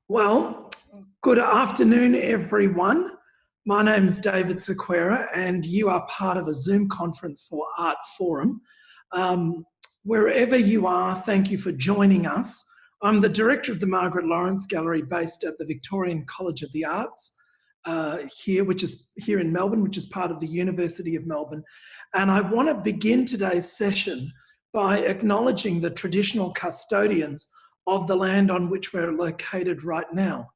Well, good afternoon, everyone. My name's David Sequeira, and you are part of a Zoom conference for Art Forum. Wherever you are, thank you for joining us. I'm the director of the Margaret Lawrence Gallery based at the Victorian College of the Arts here in Melbourne, which is part of the University of Melbourne. And I want to begin today's session by acknowledging the traditional custodians of the land on which we're located right now.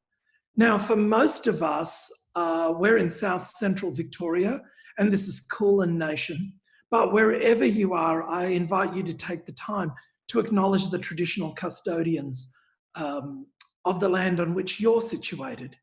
Now, for most of us, we're in South Central Victoria, and this is Kulin Nation. But wherever you are, I invite you to take the time to acknowledge the traditional custodians of the land on which you're situated.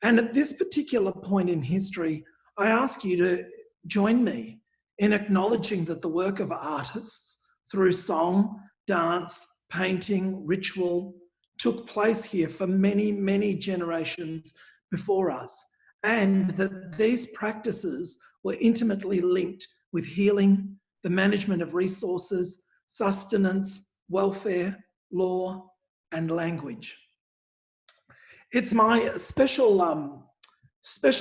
And at this particular point in history, I ask you to join me in acknowledging that the work of artists through song, dance, painting, ritual, took place here for many, many generations before us, and that these practices were intimately linked with healing, the management of resources, sustenance, welfare, law, and language. It's my special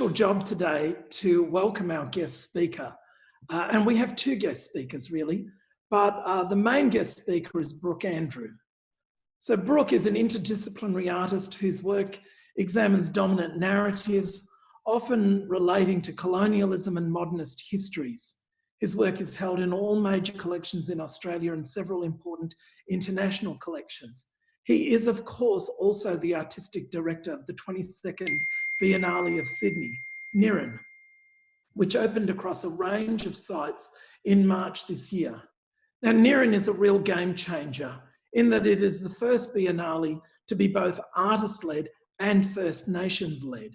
job today to welcome our guest speaker. And we have two guest speakers, really. But the main guest speaker is Brook Andrew. So Brook is an interdisciplinary artist whose work examines dominant narratives, often relating to colonialism and modernist histories. His work is held in all major collections in Australia and several important international collections. He is, of course, also the artistic director of the 22nd Biennale of Sydney, NIRIN, which opened across a range of sites in March this year. Now, NIRIN is a real game changer in that it is the first Biennale to be both artist-led and First Nations-led.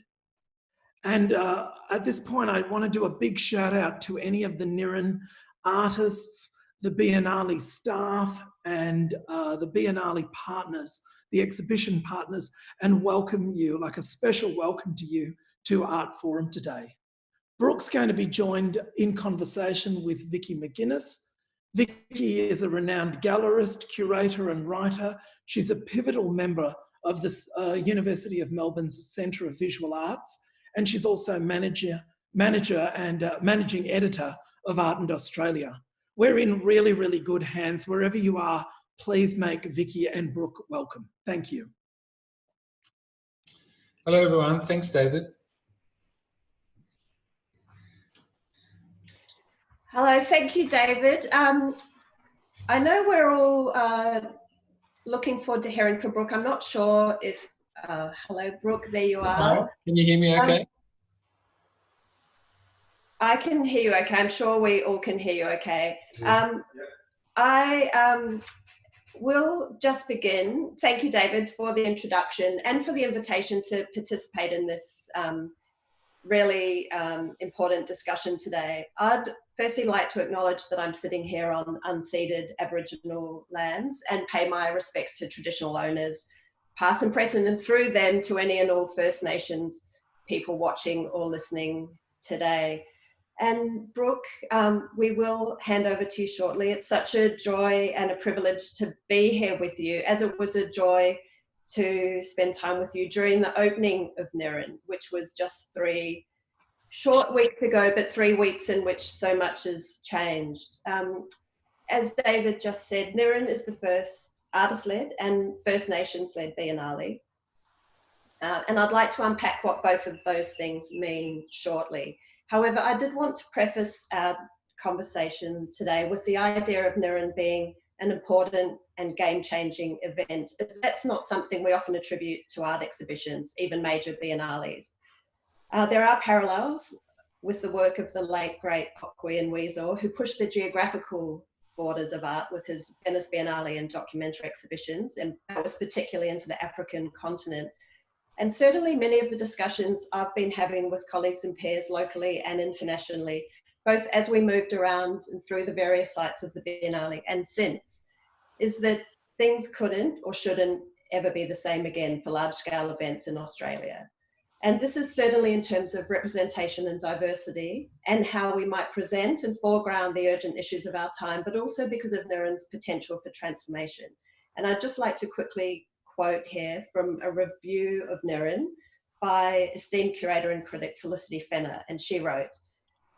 And at this point, I want to do a big shout out to any of the NIRIN artists, the Biennale staff, and the Biennale partners, the exhibition partners, and welcome you, like a special welcome to you, to Art Forum today. Brook's going to be joined in conversation with Vikki McInnes. Vikki is a renowned gallerist, curator, and writer. She's a pivotal member of the University of Melbourne's Centre of Visual Arts, and she's also manager and managing editor of Art and Australia. We're in really, really good hands. Wherever you are, please make Vikki and Brook welcome. Thank you. Hello, everyone. Thanks, David. Hello, thank you, David. I know we're all looking forward to hearing from Brook. I'm not sure if, hello, Brook, there you are. Hello. Can you hear me okay? I can hear you okay. I'm sure we all can hear you okay. I will just begin. Thank you, David, for the introduction and for the invitation to participate in this really important discussion today. I'd firstly like to acknowledge that I'm sitting here on unceded Aboriginal lands and pay my respects to traditional owners, past and present, and through them to any and all First Nations people watching or listening today. And Brook, we will hand over to you shortly. It's such a joy and a privilege to be here with you, as it was a joy to spend time with you during the opening of NIRIN, which was just 3 short weeks ago, but 3 weeks in which so much has changed. As David just said, NIRIN is the first artist-led and First Nations-led Biennale. And I'd like to unpack what both of those things mean shortly. However, I did want to preface our conversation today with the idea of NIRIN being an important and game-changing event. That's not something we often attribute to art exhibitions, even major biennales. There are parallels with the work of the late, great Cockatoo Island, who pushed the geographical borders of art with his Venice Biennale and documentary exhibitions, and that was particularly into the African continent. And certainly many of the discussions I've been having with colleagues and peers locally and internationally, both as we moved around and through the various sites of the Biennale and since, is that things couldn't or shouldn't ever be the same again for large-scale events in Australia. And this is certainly in terms of representation and diversity and how we might present and foreground the urgent issues of our time, but also because of NIRIN's potential for transformation. And I'd just like to quickly quote here from a review of NIRIN by esteemed curator and critic Felicity Fenner, and she wrote,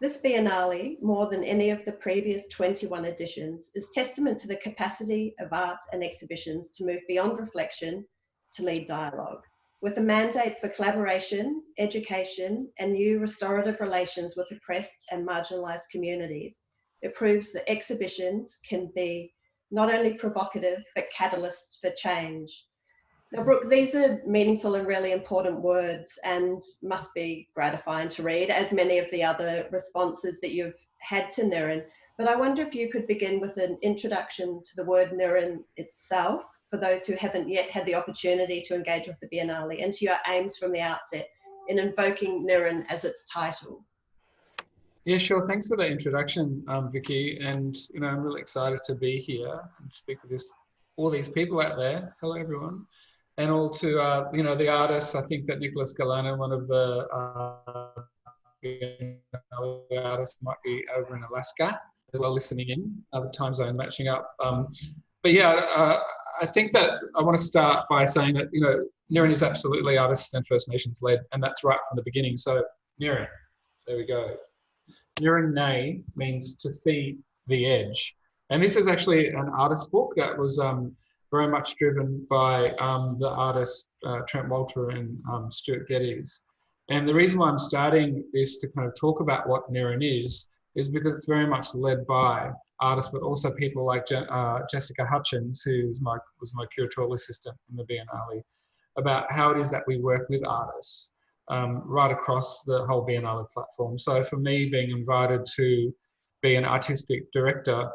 "This Biennale, more than any of the previous 21 editions, is testament to the capacity of art and exhibitions to move beyond reflection to lead dialogue. With a mandate for collaboration, education, and new restorative relations with oppressed and marginalised communities, it proves that exhibitions can be not only provocative, but catalysts for change." Now, Brook, these are meaningful and really important words and must be gratifying to read, as many of the other responses that you've had to NIRIN. But I wonder if you could begin with an introduction to the word NIRIN itself, for those who haven't yet had the opportunity to engage with the Biennale, and to your aims from the outset in invoking NIRIN as its title. Yeah, sure. Thanks for that introduction, Vikki. And, I'm really excited to be here and speak with all these people out there. Hello, everyone. And all to, the artists. I think that Nicholas Galano, one of the artists, might be over in Alaska as well, listening in, the time zone matching up. But yeah, I think that I want to start by saying that, NIRIN is absolutely artists and First Nations led, and that's right from the beginning. So NIRIN, there we go. NIRIN Nay means to see the edge. And this is actually an artist book that was very much driven by the artists Trent Walter and Stuart Geddes. And the reason why I'm starting this to kind of talk about what NIRIN is because it's very much led by artists, but also people like Jessica Hutchins, who was my curatorial assistant in the Biennale, about how it is that we work with artists right across the whole Biennale platform. So for me, being invited to be an artistic director,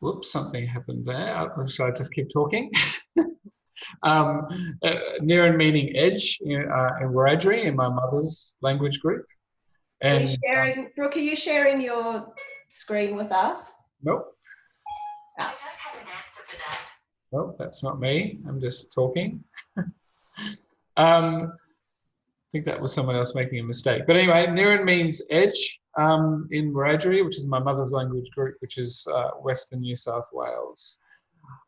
whoops, something happened there. Should I just keep talking? NIRIN meaning edge in Wiradjuri, in my mother's language group. And, are you sharing, Brook, are you sharing your screen with us? Nope. I don't have an answer for that. Nope, that's not me. I'm just talking. I think that was someone else making a mistake. But anyway, NIRIN means edge in Wiradjuri, which is my mother's language group, which is Western New South Wales.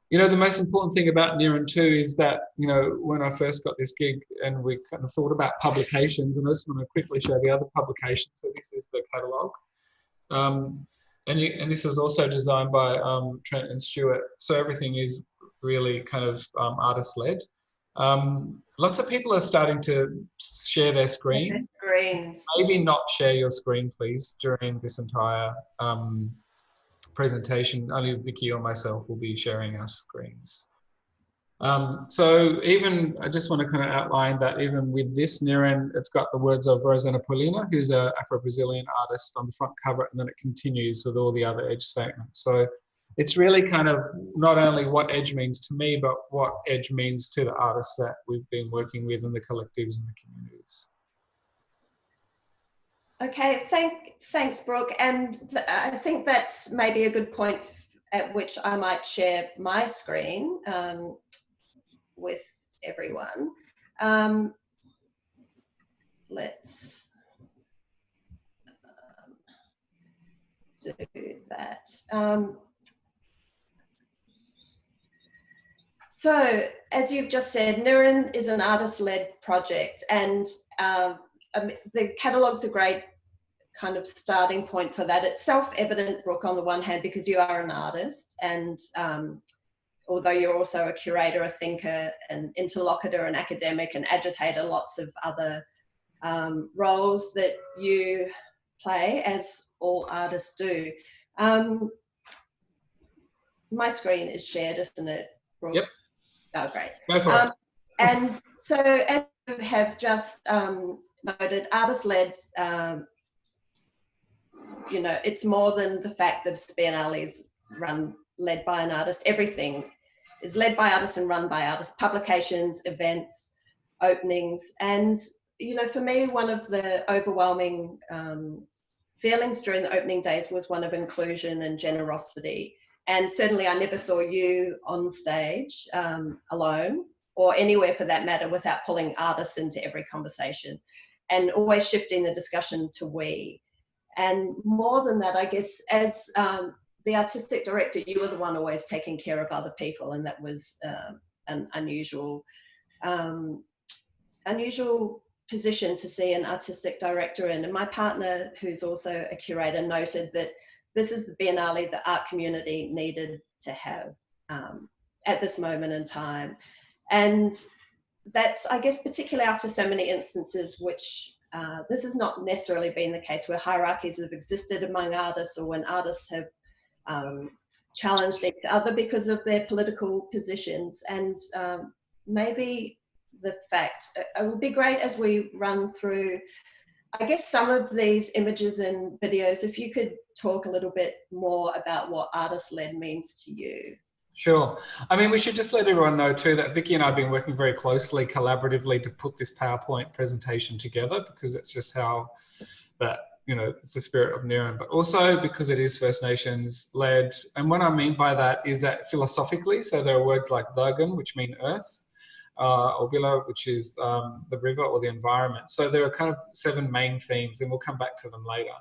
The most important thing about NIRIN too is that, when I first got this gig and we kind of thought about publications, and I just want to quickly show the other publications. So this is the catalogue. And this is also designed by Trent and Stuart. So everything is really kind of artist-led. Lots of people are starting to share their screens. Maybe not share your screen, please, during this entire presentation. Only Vikki or myself will be sharing our screens. So even, I just want to kind of outline that even with this NIRIN, it's got the words of Rosana Paulina, who's an Afro-Brazilian artist, on the front cover, and then it continues with all the other edge statements. So it's really kind of not only what edge means to me, but what edge means to the artists that we've been working with and the collectives and the communities. Okay, thanks, Brook. And I think that's maybe a good point at which I might share my screen with everyone. Let's do that. So, as you've just said, NIRIN is an artist-led project, and the catalogue's a great kind of starting point for that. It's self-evident, Brook, on the one hand, because you are an artist, and although you're also a curator, a thinker, an interlocutor, an academic, an agitator, lots of other roles that you play, as all artists do. My screen is shared, isn't it, Brook? Yep. Oh, great. Go for it. And so, as you have just noted, artist-led, it's more than the fact that Biennale is led by an artist. Everything is led by artists and run by artists. Publications, events, openings. And, for me, one of the overwhelming feelings during the opening days was one of inclusion and generosity. And certainly I never saw you on stage alone, or anywhere for that matter, without pulling artists into every conversation and always shifting the discussion to we. And more than that, I guess, as the artistic director, you were the one always taking care of other people, and that was an unusual position to see an artistic director in. And my partner, who's also a curator, noted that this is the Biennale the art community needed to have at this moment in time. And that's, I guess, particularly after so many instances which this has not necessarily been the case, where hierarchies have existed among artists, or when artists have challenged each other because of their political positions. And maybe the fact, it would be great as we run through, I guess, some of these images and videos, if you could talk a little bit more about what artist-led means to you. Sure. I mean, we should just let everyone know too that Vikki and I have been working very closely, collaboratively, to put this PowerPoint presentation together, because it's just how that, you know, it's the spirit of NIRIN, but also because it is First Nations led. And what I mean by that is that philosophically, so there are words like Dagan, which mean earth, or Bila, which is the river or the environment. So there are kind of 7 main themes, and we'll come back to them later.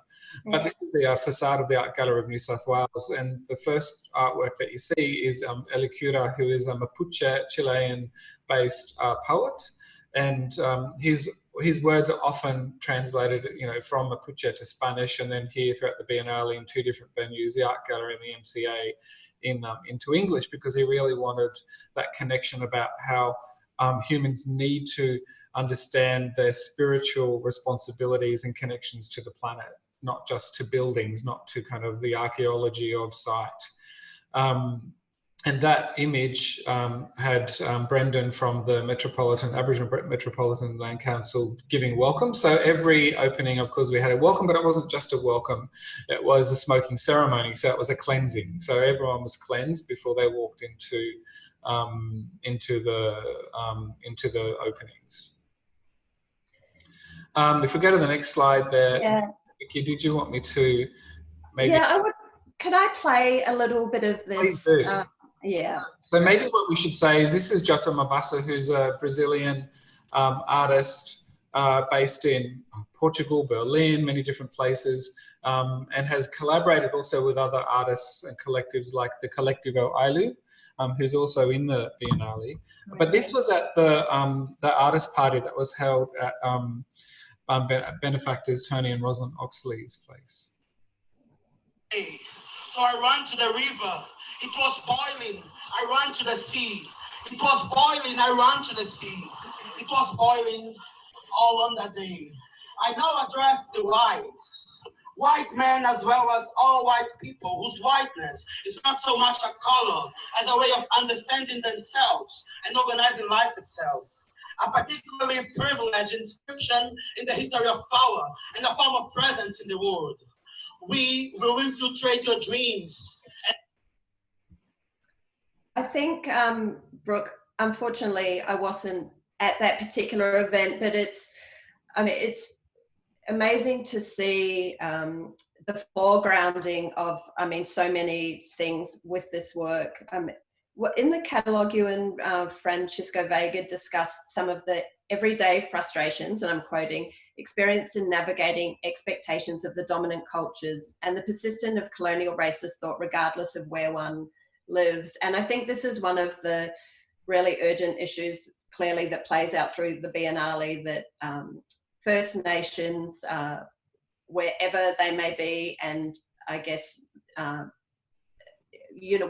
But this is the facade of the Art Gallery of New South Wales, and the first artwork that you see is Eli Cura, who is a Mapuche Chilean-based poet, and his words are often translated, you know, from Mapuche to Spanish, and then here throughout the Biennale in 2 different venues, the Art Gallery and the MCA, into English, because he really wanted that connection about how humans need to understand their spiritual responsibilities and connections to the planet, not just to buildings, not to kind of the archaeology of site. And that image had Brendan from the Aboriginal Metropolitan Land Council giving welcome. So every opening, of course, we had a welcome, but it wasn't just a welcome. It was a smoking ceremony. So it was a cleansing. So everyone was cleansed before they walked into the openings. If we go to the next slide there, yeah. Vikki, did you want me to maybe? Yeah, I would. Could I play a little bit of this? Yeah. So maybe what we should say is this is Jota Mabassa, who's a Brazilian artist based in Portugal, Berlin, many different places, and has collaborated also with other artists and collectives like the Colectivo Ailu, who's also in the Biennale. But this was at the artist party that was held at benefactors Tony and Rosalind Oxley's place. So I ran to the river. It was boiling. I ran to the sea. It was boiling. I ran to the sea. It was boiling all on that day. I now address the whites. White men as well as all white people whose whiteness is not so much a color as a way of understanding themselves and organizing life itself. A particularly privileged inscription in the history of power and a form of presence in the world. We will infiltrate your dreams. I think, Brooke, unfortunately, I wasn't at that particular event, but it's amazing to see the foregrounding of, so many things with this work. In the catalogue, you and Francisco Vega discussed some of the everyday frustrations, and I'm quoting, experienced in navigating expectations of the dominant cultures and the persistence of colonial racist thought regardless of where one lives. And I think this is one of the really urgent issues, clearly, that plays out through the Biennale, that First Nations, wherever they may be, and I guess,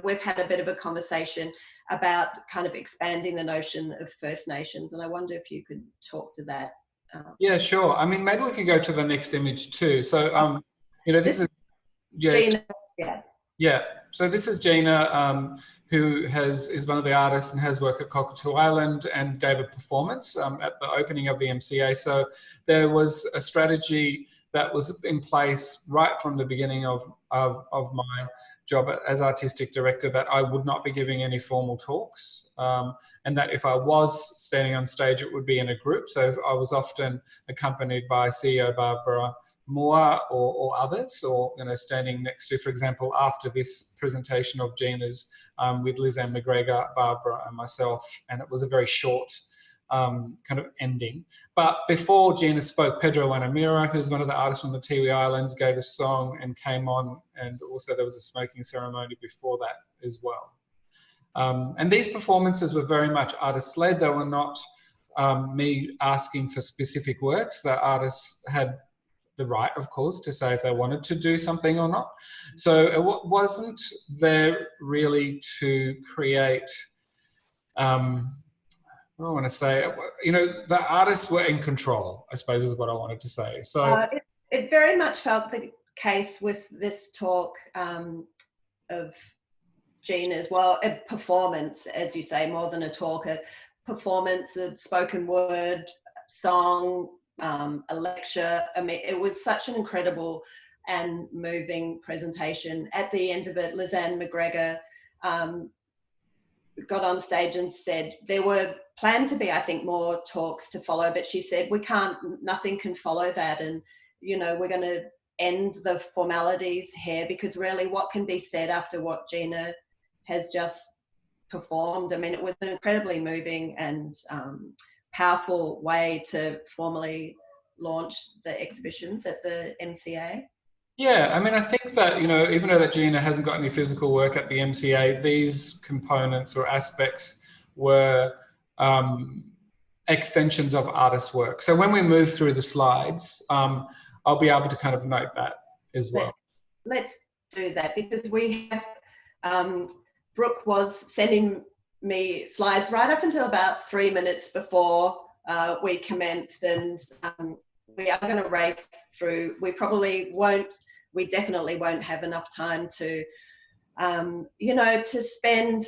we've had a bit of a conversation about kind of expanding the notion of First Nations, and I wonder if you could talk to that. Yeah, sure. I mean, maybe we could go to the next image too. So, this is Gina. Yeah. So this is Gina, who is one of the artists and has worked at Cockatoo Island and gave a performance at the opening of the MCA. So there was a strategy that was in place right from the beginning of my job as artistic director, that I would not be giving any formal talks, and that if I was standing on stage, it would be in a group. So I was often accompanied by CEO Barbara Moore or others, or standing next to, for example, after this presentation of Gina's, with Liz Ann McGregor, Barbara and myself, and it was a very short kind of ending. But before Gina spoke, Pedro Wanamira, who's one of the artists from the Tiwi Islands, gave a song and came on, and also there was a smoking ceremony before that as well. And these performances were very much artist-led. They were not me asking for specific works. The artists had the right, of course, to say if they wanted to do something or not. So it wasn't there really to create, what do I want to say? You know, the artists were in control, I suppose is what I wanted to say. So it very much felt the case with this talk of Gina as well, a performance, as you say, more than a talk, a performance, a spoken word, song, a lecture. I mean, it was such an incredible and moving presentation. At the end of it, Lizanne McGregor got on stage and said there were planned to be, I think, more talks to follow, but she said nothing can follow that, and you know, we're going to end the formalities here, because really what can be said after what Gina has just performed? I mean, it was an incredibly moving and powerful way to formally launch the exhibitions at the MCA. Yeah, I mean, I think that, you know, even though that Gina hasn't got any physical work at the MCA, these components or aspects were extensions of artist work. So when we move through the slides, I'll be able to kind of note that as well. Let's do that, because we have, Brook was sending me slides right up until about 3 minutes before we commenced, and we are going to race through. We definitely won't have enough time to, you know, to spend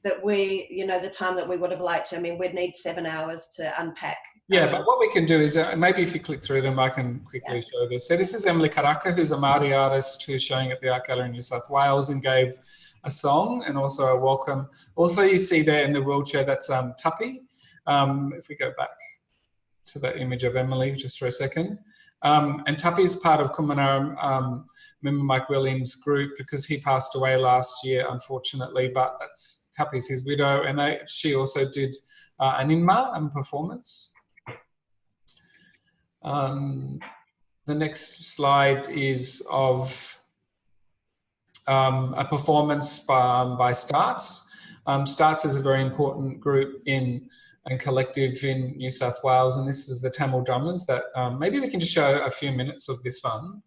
the time that we would have liked to. I mean, we'd need 7 hours to unpack. Yeah, but what we can do is, maybe if you click through them, I can quickly show this. So this is Emily Karaka, who's a Māori artist who's showing at the Art Gallery in New South Wales, and gave a song and also a welcome. Also, you see there in the wheelchair, that's Tuppy. If we go back to that image of Emily just for a second. And Tuppy is part of Kumanaram member Mike Williams' group, because he passed away last year, unfortunately, but that's Tuppy's his widow, and she also did an Inma performance. The next slide is of a performance by Starts. Starts is a very important group and collective in New South Wales, and this is the Tamil drummers that maybe we can just show a few minutes of this one.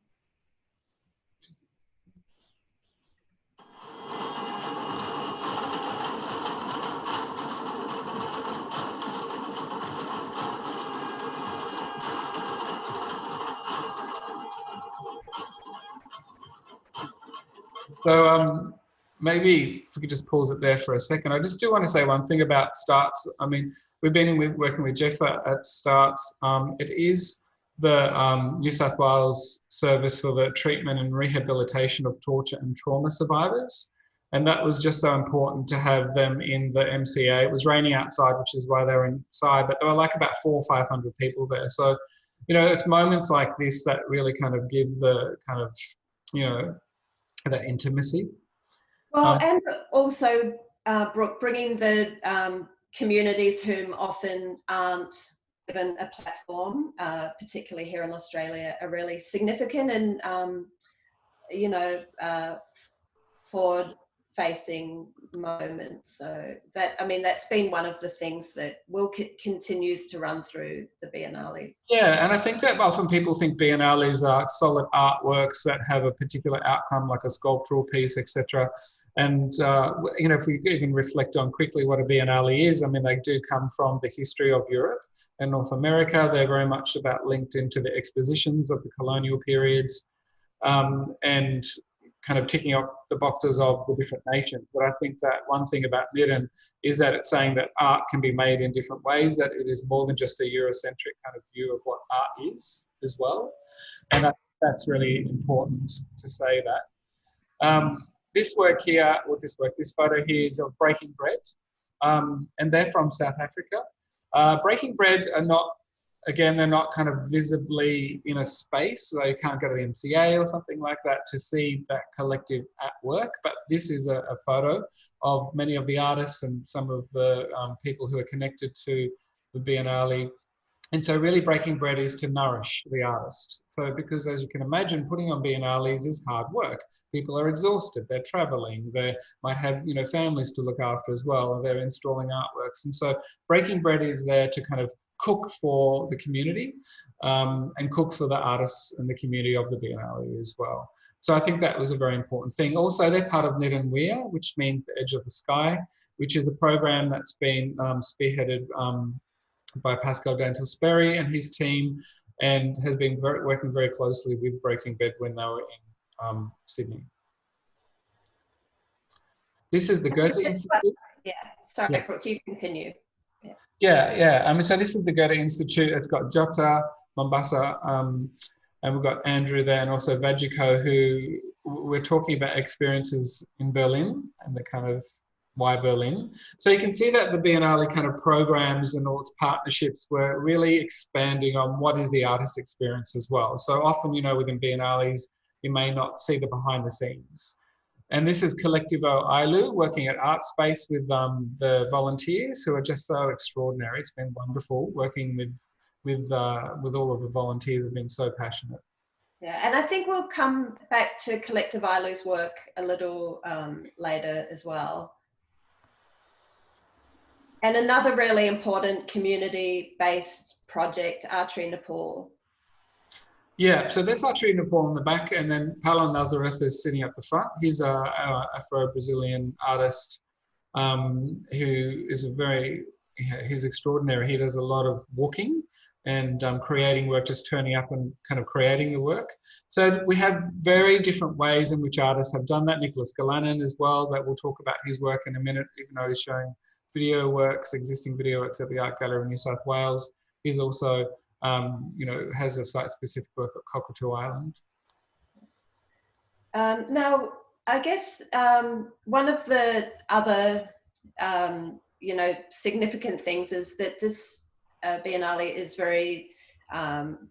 So maybe if we could just pause it there for a second. I just do want to say one thing about Starts. I mean, we've been working with Jeff at Starts. It is the New South Wales Service for the Treatment and Rehabilitation of Torture and Trauma Survivors. And that was just so important to have them in the MCA. It was raining outside, which is why they were inside, but there were like about 400 or 500 people there. So, you know, it's moments like this that really kind of give the kind of, you know, that intimacy. Well, and also, Brooke, bringing the communities whom often aren't given a platform, particularly here in Australia, are really significant and, you know, forward-facing moments. So that, I mean, that's been one of the things that continues to run through the Biennale. Yeah, and I think that often people think Biennales are solid artworks that have a particular outcome, like a sculptural piece, etc. And, you know, if we even reflect on quickly what a Biennale is, I mean, they do come from the history of Europe and North America. They're very much about linked into the expositions of the colonial periods, and kind of ticking off the boxes of the different nations. But I think that one thing about NIRIN is that it's saying that art can be made in different ways, that it is more than just a Eurocentric kind of view of what art is as well. And I think that's really important to say that. This work here, or this photo here is of Breaking Bread, and they're from South Africa. Breaking Bread are not again, they're not kind of visibly in a space, so you can't go to the MCA or something like that to see that collective at work. But this is a photo of many of the artists and some of the people who are connected to the Biennale. And so really breaking bread is to nourish the artist. So because as you can imagine, putting on Biennales is hard work. People are exhausted, they're traveling, they might have, you know, families to look after as well, and they're installing artworks. And so breaking bread is there to kind of cook for the community and cook for the artists and the community of the Biennale as well. So I think that was a very important thing. Also, they're part of NIRIN, which means the Edge of the Sky, which is a program that's been spearheaded by Pascal Dantel-Sperry and his team, and has been working very closely with Breaking Bread when they were in Sydney. This is the Goethe Institute. Yeah, sorry, Brooke, you continue. Yeah. I mean, so this is the Goethe Institute. It's got Jota, Mombasa, and we've got Andrew there, and also Vajiko, who we're talking about experiences in Berlin and the kind of why Berlin. So you can see that the Biennale kind of programs and all its partnerships were really expanding on what is the artist experience as well. So often, you know, within Biennales, you may not see the behind the scenes. And this is Collectivo Ailu working at Art Space with the volunteers who are just so extraordinary. It's been wonderful working with all of the volunteers who have been so passionate. Yeah, and I think we'll come back to Collective Ailu's work a little later as well. And another really important community-based project, Archery Nepal. Yeah, so that's Archery Nepal in the back, and then Paulo Nazareth is sitting at the front. He's an Afro-Brazilian artist who is he's extraordinary. He does a lot of walking and creating work, just turning up and kind of creating the work. So we have very different ways in which artists have done that. Nicholas Galanin as well, that we'll talk about his work in a minute, even though he's showing existing video works at the Art Gallery in New South Wales. He's also, you know, has a site-specific work at Cockatoo Island. Now, I guess one of the other, you know, significant things is that this Biennale is very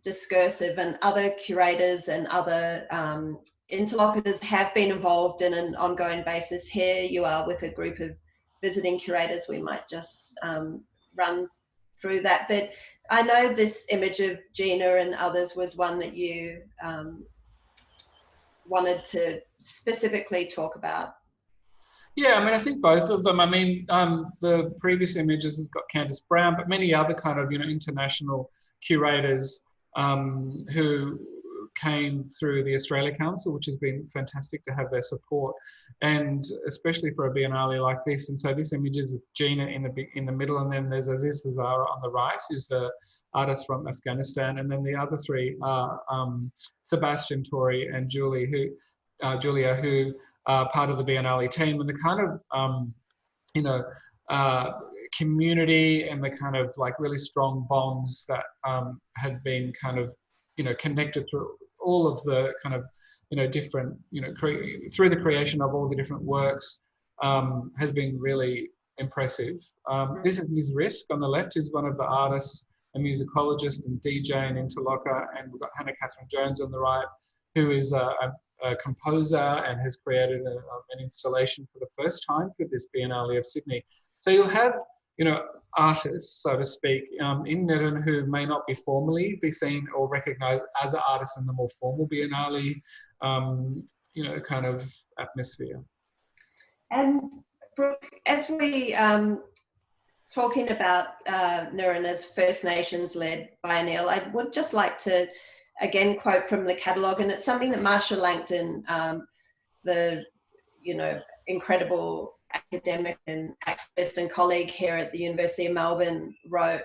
discursive, and other curators and other interlocutors have been involved in an ongoing basis. Here you are with a group of visiting curators. We might just run through that. But I know this image of Gina and others was one that you wanted to specifically talk about. Yeah, I mean, I think both of them. I mean, the previous images has got Candice Brown, but many other kind of, you know, international curators who came through the Australia Council, which has been fantastic to have their support, and especially for a Biennale like this. And so this image is of Gina in the middle, and then there's Aziz Hazara on the right, who's the artist from Afghanistan, and then the other three are Sebastian, Tori, and Julia, who are part of the Biennale team, and the kind of you know, community and the kind of like really strong bonds that had been kind of, you know, connected through all of the kind of, you know, different, you know, through the creation of all the different works has been really impressive. This is Ms. Risk on the left, who's one of the artists, a musicologist and DJ and interlocutor, and we've got Hannah Catherine Jones on the right, who is a composer and has created an installation for the first time for this Biennale of Sydney. So you'll have, you know, artists, so to speak, in NIRIN who may not be formally be seen or recognised as artists in the more formal Biennale, you know, kind of atmosphere. And Brooke, as we talking about NIRIN as First Nations-led biennial, I would just like to again quote from the catalogue, and it's something that Marsha Langton, the, you know, incredible academic and activist and colleague here at the University of Melbourne, wrote,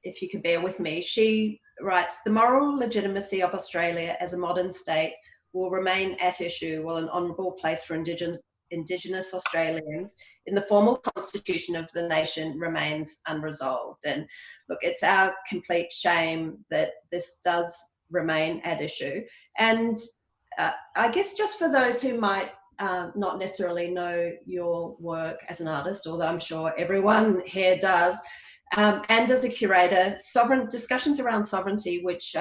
if you could bear with me. She writes, "The moral legitimacy of Australia as a modern state will remain at issue while an honourable place for Indigenous Australians in the formal constitution of the nation remains unresolved." And look, it's our complete shame that this does remain at issue. And I guess just for those who might not necessarily know your work as an artist, although I'm sure everyone here does, and as a curator, discussions around sovereignty, which,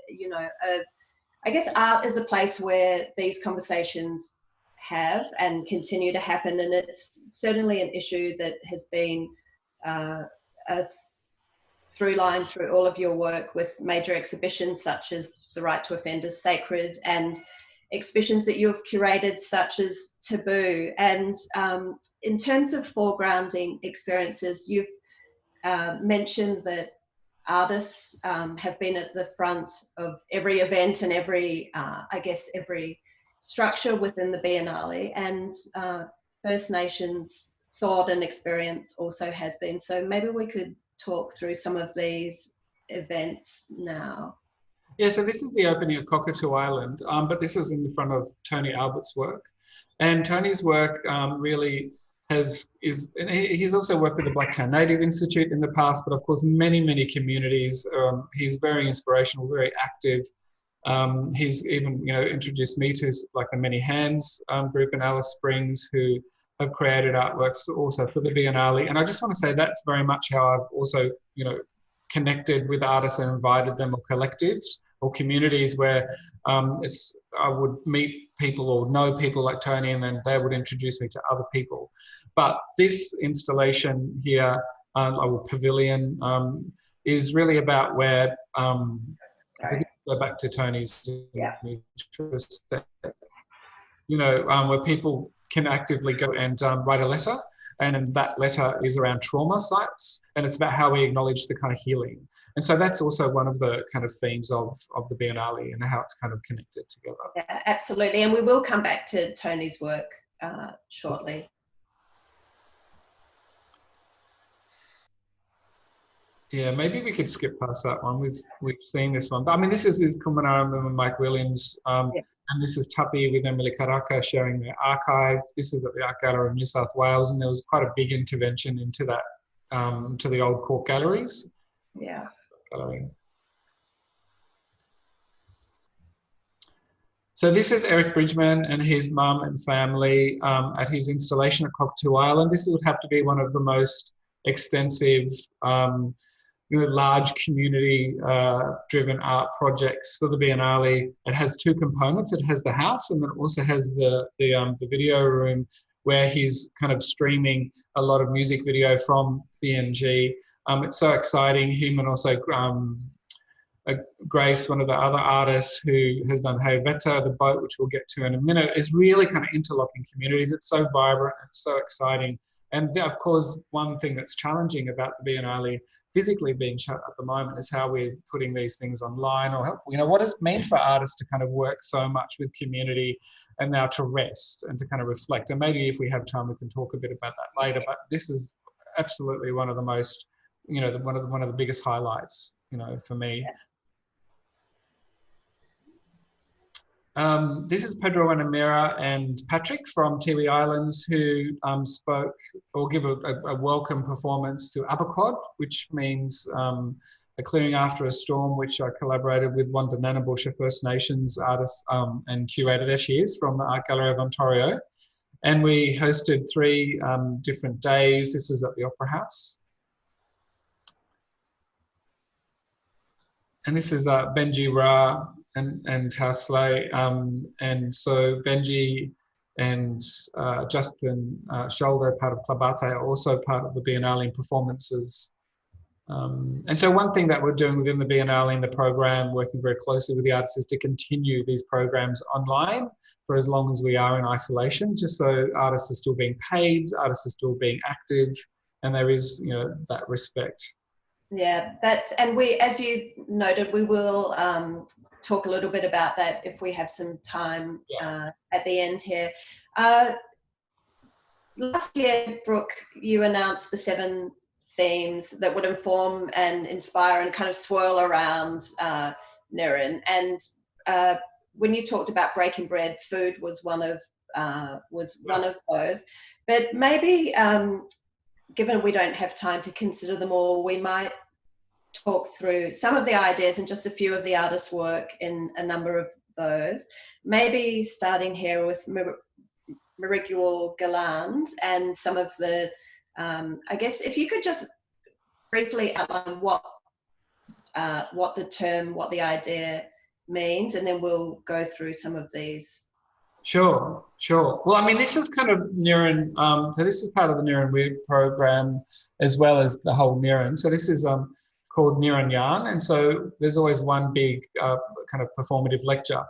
you know, I guess art is a place where these conversations have and continue to happen, and it's certainly an issue that has been a through line through all of your work with major exhibitions such as The Right to Offend is Sacred, and exhibitions that you've curated such as Taboo. And in terms of foregrounding experiences, you've mentioned that artists have been at the front of every event and every, I guess, every structure within the Biennale, and First Nations thought and experience also has been. So maybe we could talk through some of these events now. Yeah, so this is the opening of Cockatoo Island, but this is in the front of Tony Albert's work. And Tony's work really and he's also worked with the Blacktown Native Institute in the past, but of course many communities. He's very inspirational, very active. He's even, you know, introduced me to like the Many Hands group in Alice Springs, who have created artworks also for the Biennale. And I just want to say that's very much how I've also, you know, connected with artists and invited them, or collectives or communities where I would meet people or know people like Tony, and then they would introduce me to other people. But this installation here, or pavilion, is really about where, go back to Tony's, you know, where people can actively go and write a letter. And that letter is around trauma sites, and it's about how we acknowledge the kind of healing. And so that's also one of the kind of themes of the Biennale and how it's kind of connected together. Yeah, absolutely. And we will come back to Tony's work shortly. Yeah, maybe we could skip past that one. We've seen this one. But I mean, this is Kumanara and Mike Williams, and this is Tuppy with Emily Karaka sharing their archive. This is at the Art Gallery of New South Wales, and there was quite a big intervention into that, to the old court galleries. Yeah. Gallery. So this is Eric Bridgman and his mum and family at his installation at Cockatoo Island. This would have to be one of the most extensive, you know, large community-driven art projects for the Biennale. It has two components. It has the house, and then it also has the video room where he's kind of streaming a lot of music video from BNG. It's so exciting. Him and also Grace, one of the other artists who has done Hey Veta, the boat, which we'll get to in a minute, is really kind of interlocking communities. It's so vibrant and so exciting. And of course, one thing that's challenging about the Biennale physically being shut at the moment is how we're putting these things online, or help, you know, what does it mean for artists to kind of work so much with community and now to rest and to kind of reflect. And maybe if we have time, we can talk a bit about that later. But this is absolutely one of the most, you know, one of the biggest highlights, you know, for me. This is Pedro and Amira and Patrick from Tiwi Islands, who spoke or give a welcome performance to Abercod, which means a clearing after a storm, which I collaborated with Wanda Nanabush, a First Nations artist and curator. There she is, from the Art Gallery of Ontario. And we hosted 3 different days. This is at the Opera House. And this is Benji Ra and Hausley. And so Benji and Justin Shoulder, part of Klabate, are also part of the Biennale performances. And so one thing that we're doing within the Biennale in the program, working very closely with the artists, is to continue these programs online for as long as we are in isolation, just so artists are still being paid, artists are still being active, and there is, you know, that respect. Yeah, and we, as you noted, we will talk a little bit about that if we have some time at the end here. Last year, Brooke, you announced the 7 themes that would inform and inspire and kind of swirl around NIRIN. And when you talked about breaking bread, food was one of those. But maybe, given we don't have time to consider them all, we might talk through some of the ideas and just a few of the artists' work in a number of those. Maybe starting here with Marigual Galand and some of the, I guess if you could just briefly outline what the term, what the idea means, and then we'll go through some of these. Sure. Well, I mean, this is kind of NIRIN, so this is part of the NIRIN Weird program as well as the whole NIRIN. So this is called NIRIN Yarn, and so there's always one big kind of performative lecture.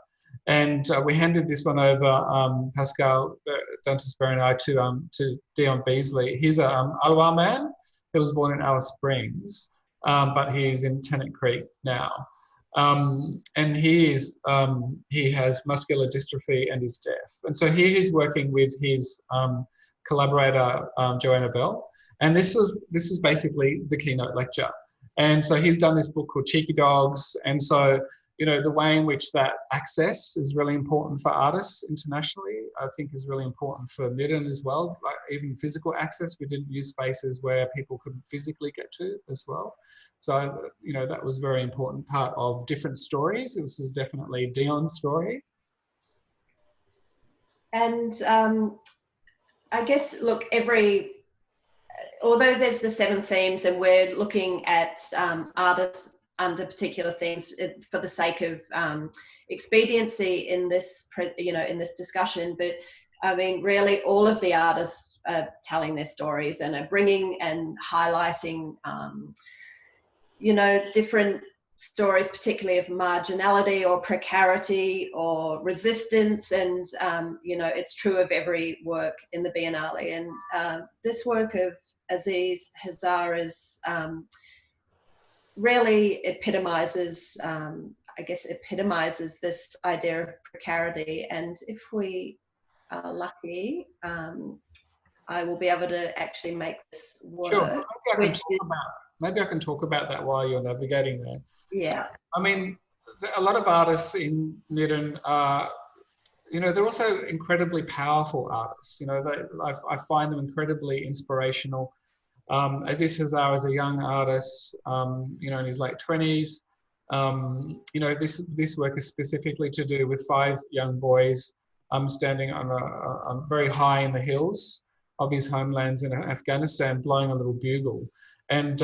And we handed this one over, Pascal Dantas-Berry and I, to Dion Beasley. He's a Aliwa man who was born in Alice Springs, but he's in Tennant Creek now. And he has muscular dystrophy and is deaf. And so here he's working with his collaborator, Joanna Bell. And this is basically the keynote lecture. And so he's done this book called Cheeky Dogs. And so, you know, the way in which that access is really important for artists internationally, I think is really important for NIRIN as well. Like even physical access, we didn't use spaces where people couldn't physically get to as well. So, you know, that was a very important part of different stories. This is definitely Dion's story. And I guess, look, although there's the 7 themes and we're looking at artists under particular themes for the sake of expediency in this, in this discussion, but I mean, really all of the artists are telling their stories and are bringing and highlighting, different stories, particularly of marginality or precarity or resistance. And, it's true of every work in the Biennale. And this work of Aziz Hazara's really epitomizes, epitomizes this idea of precarity. And if we are lucky, I will be able to actually make this work. Sure. So maybe I can talk about that while you're navigating there. Yeah. So, I mean, a lot of artists in NIRIN are, they're also incredibly powerful artists. I find them incredibly inspirational. Aziz Hazara is a young artist, in his late 20s. This work is specifically to do with 5 young boys standing on very high in the hills of his homelands in Afghanistan, blowing a little bugle. And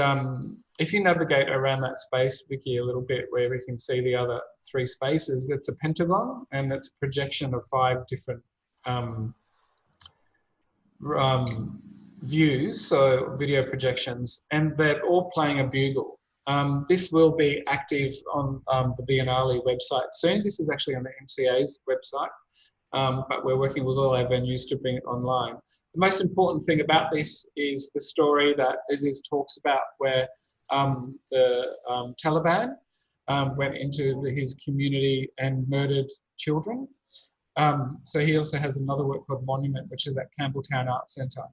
if you navigate around that space, Vikki, a little bit, where we can see the other 3 spaces, that's a pentagon, and that's a projection of 5 different views, so video projections, and they're all playing a bugle. This will be active on the Biennale website soon. This is actually on the MCA's website, but we're working with all our venues to bring it online. The most important thing about this is the story that Aziz talks about, where the Taliban went into his community and murdered children. So he also has another work called Monument, which is at Campbelltown Arts Centre.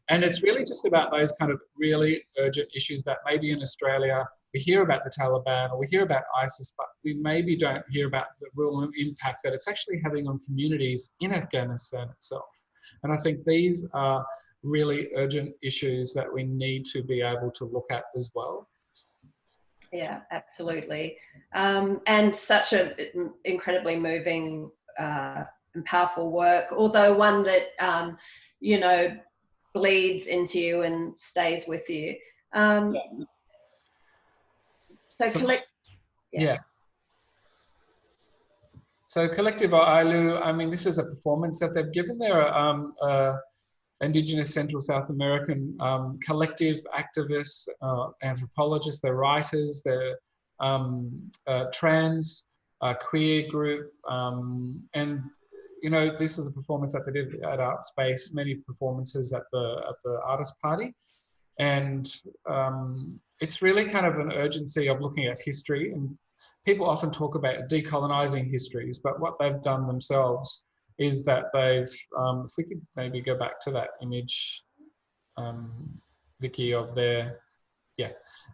And it's really just about those kind of really urgent issues that maybe in Australia we hear about the Taliban or we hear about ISIS, but we maybe don't hear about the real impact that it's actually having on communities in Afghanistan itself. And I think these are really urgent issues that we need to be able to look at as well. Yeah, absolutely. And such an incredibly moving and powerful work, although one that, bleeds into you and stays with you. So Collective Ailu, I mean, this is a performance that they've given. They're Indigenous Central South American collective activists, anthropologists, they're writers, they're trans, queer group, and this is a performance that they did at Art Space, many performances at the artist party. And it's really kind of an urgency of looking at history. And people often talk about decolonizing histories, but what they've done themselves is that they've, if we could maybe go back to that image, Vikki, of their,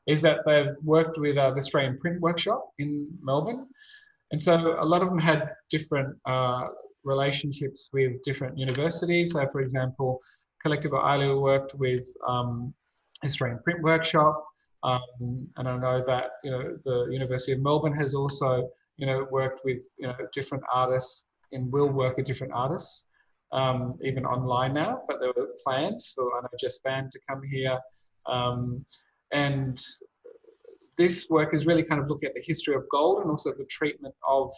is that they've worked with the Australian Print Workshop in Melbourne. And so a lot of them had different relationships with different universities. So for example, Collective Ailu worked with Australian Print Workshop, and I know that the University of Melbourne has also worked with different artists and will work with different artists, even online now. But there were plans for Jess Band to come here, And this work is really kind of looking at the history of gold and also the treatment of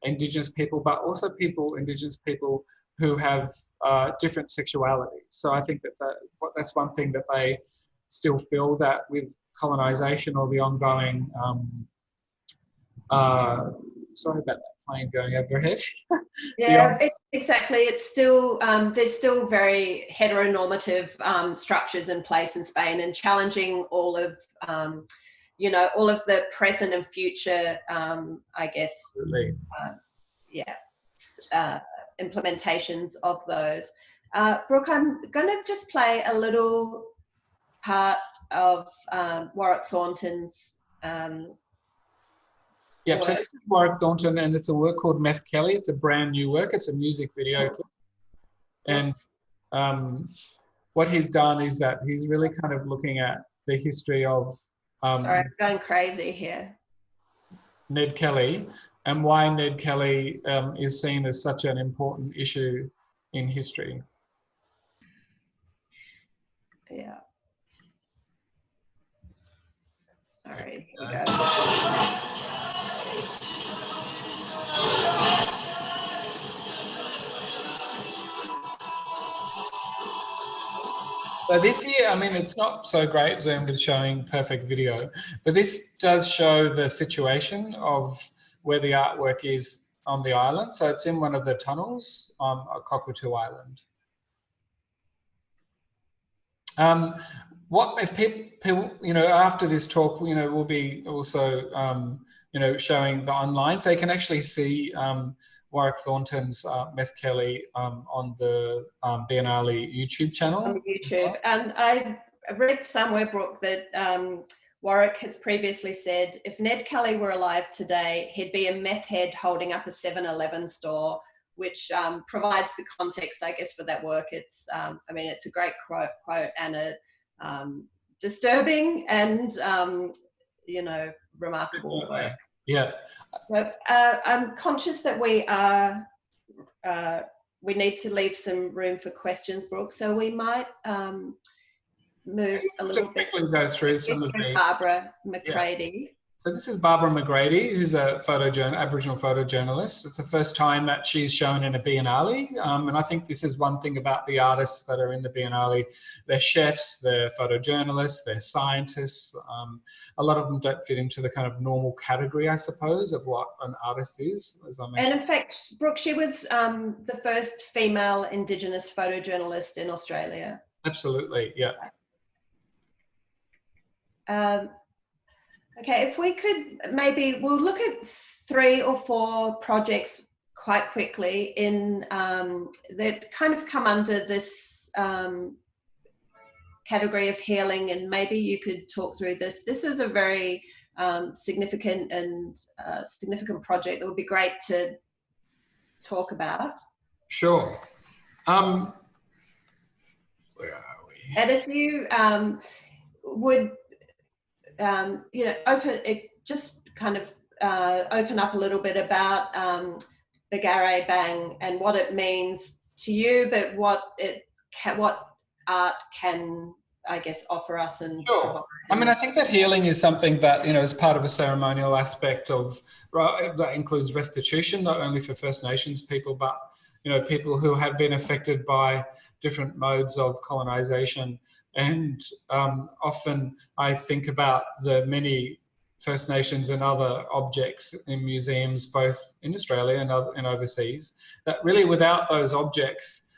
Indigenous people, but also Indigenous people who have different sexualities. So I think that's one thing that they still feel, that with colonisation or the ongoing, sorry about that plane going overhead. Yeah, exactly. It's still, there's still very heteronormative structures in place in Spain, and challenging all of, you know, all of the present and future, I guess, implementations of those. Brooke, I'm going to just play a little part of Warrick Thornton's Yep, so this is Warrick Thornton, and it's a work called Ned Kelly. It's a brand new work. It's a music video clip. And what he's done is that he's really kind of looking at the history of... sorry, I'm going crazy here. Ned Kelly, and why Ned Kelly is seen as such an important issue in history. Yeah. Sorry, here we go. So this here, I mean, it's not so great Zoom with showing perfect video, but this does show the situation of where the artwork is on the island. So it's in one of the tunnels on Cockatoo Island. What if people, you know, after this talk, you know, we'll be also, you know, showing the online, so you can actually see Warrick Thornton's Ned Kelly on the Biennale YouTube channel. On YouTube. And I read somewhere, Brooke, that Warrick has previously said if Ned Kelly were alive today, he'd be a meth head holding up a 7-Eleven store, which provides the context, I guess, for that work. It's, I mean, it's a great quote and a disturbing and, you know, remarkable work. Yeah. But I'm conscious that we need to leave some room for questions, Brooke. So we might move a little just bit. Quickly go through some of the... Barbara McCready. Yeah. So this is Barbara McGrady, who's a Aboriginal photojournalist. It's the first time that she's shown in a Biennale. And I think this is one thing about the artists that are in the Biennale. They're chefs, they're photojournalists, they're scientists. A lot of them don't fit into the kind of normal category, I suppose, of what an artist is, as I mentioned. And in fact, Brooke, she was the first female Indigenous photojournalist in Australia. Absolutely, yeah. Okay, if we could, maybe we'll look at 3 or 4 projects quite quickly in that kind of come under this category of healing, and maybe you could talk through this. This is a very significant project that would be great to talk about. Sure. Where are we? And if you would you know, open up a little bit about Bagare Bang and what it means to you, but what art can, I guess, offer us. And sure. I mean, I think that healing is something that, you know, is part of a ceremonial aspect of, that includes restitution, not only for First Nations people, but, you know, people who have been affected by different modes of colonisation. And often I think about the many First Nations and other objects in museums, both in Australia and overseas, that really without those objects,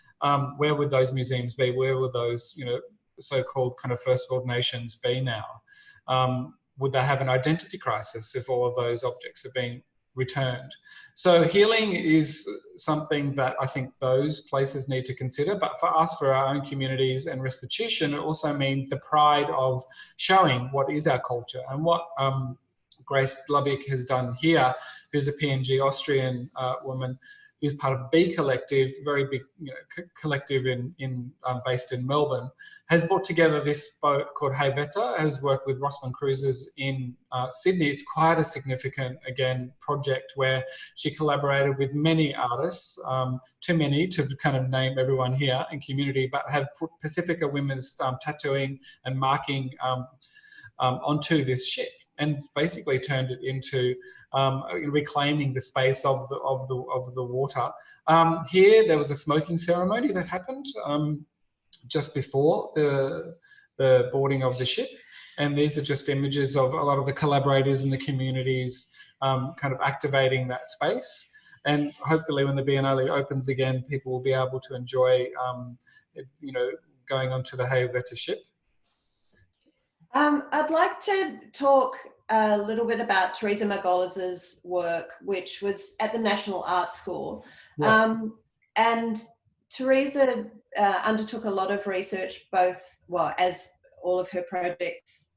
where would those museums be? Where would those, you know, so-called kind of First World nations be now? Would they have an identity crisis if all of those objects are being returned? So healing is something that I think those places need to consider, but for us, for our own communities and restitution, it also means the pride of showing what is our culture, and what Grace Lubbock has done here, who's a PNG Austrian woman, who's part of B Collective, very big collective based in Melbourne, has brought together this boat called Hey Veta, has worked with Rossmann Cruises in Sydney. It's quite a significant, again, project where she collaborated with many artists, too many to kind of name everyone here in community, but have put Pacifica women's tattooing and marking onto this ship, and basically turned it into reclaiming the space of the water. Here there was a smoking ceremony that happened just before the boarding of the ship, and these are just images of a lot of the collaborators in the communities kind of activating that space. And hopefully when the Biennale opens again, people will be able to enjoy going onto the Hey Veta ship. I'd like to talk a little bit about Theresa Makalah's work, which was at the National Art School. Yeah. And Theresa undertook a lot of research, as all of her projects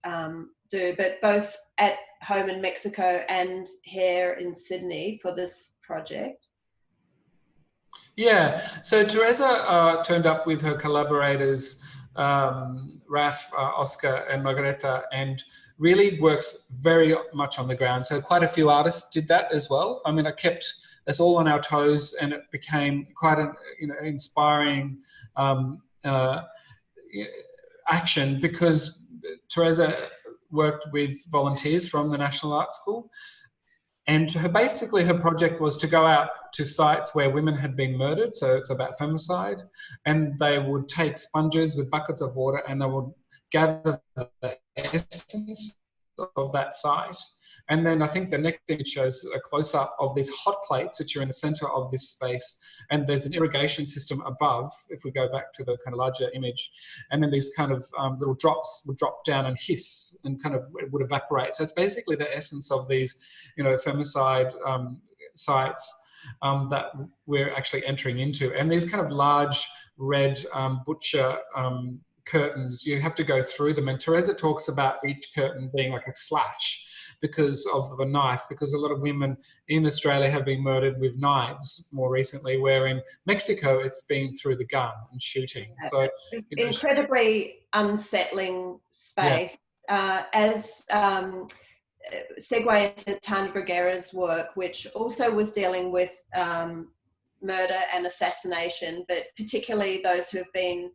do, but both at home in Mexico and here in Sydney for this project. Yeah, so Theresa turned up with her collaborators, Raf, Oscar and Margareta, and really works very much on the ground. So quite a few artists did that as well. I mean, I kept us all on our toes, and it became quite an inspiring action, because Theresa worked with volunteers from the National Art School. And basically her project was to go out to sites where women had been murdered, so it's about femicide, and they would take sponges with buckets of water and they would gather the essence of that site. And then I think the next image shows a close-up of these hot plates which are in the centre of this space, and there's an irrigation system above, if we go back to the kind of larger image, and then these kind of little drops would drop down and hiss and kind of it would evaporate. So it's basically the essence of these femicide sites that we're actually entering into. And these kind of large red butcher curtains, you have to go through them, and Theresa talks about each curtain being like a slash because of a knife, because a lot of women in Australia have been murdered with knives more recently, where in Mexico it's been through the gun and shooting. So incredibly unsettling space. Yeah. As segue into Tanya Burr's work, which also was dealing with murder and assassination, but particularly those who have been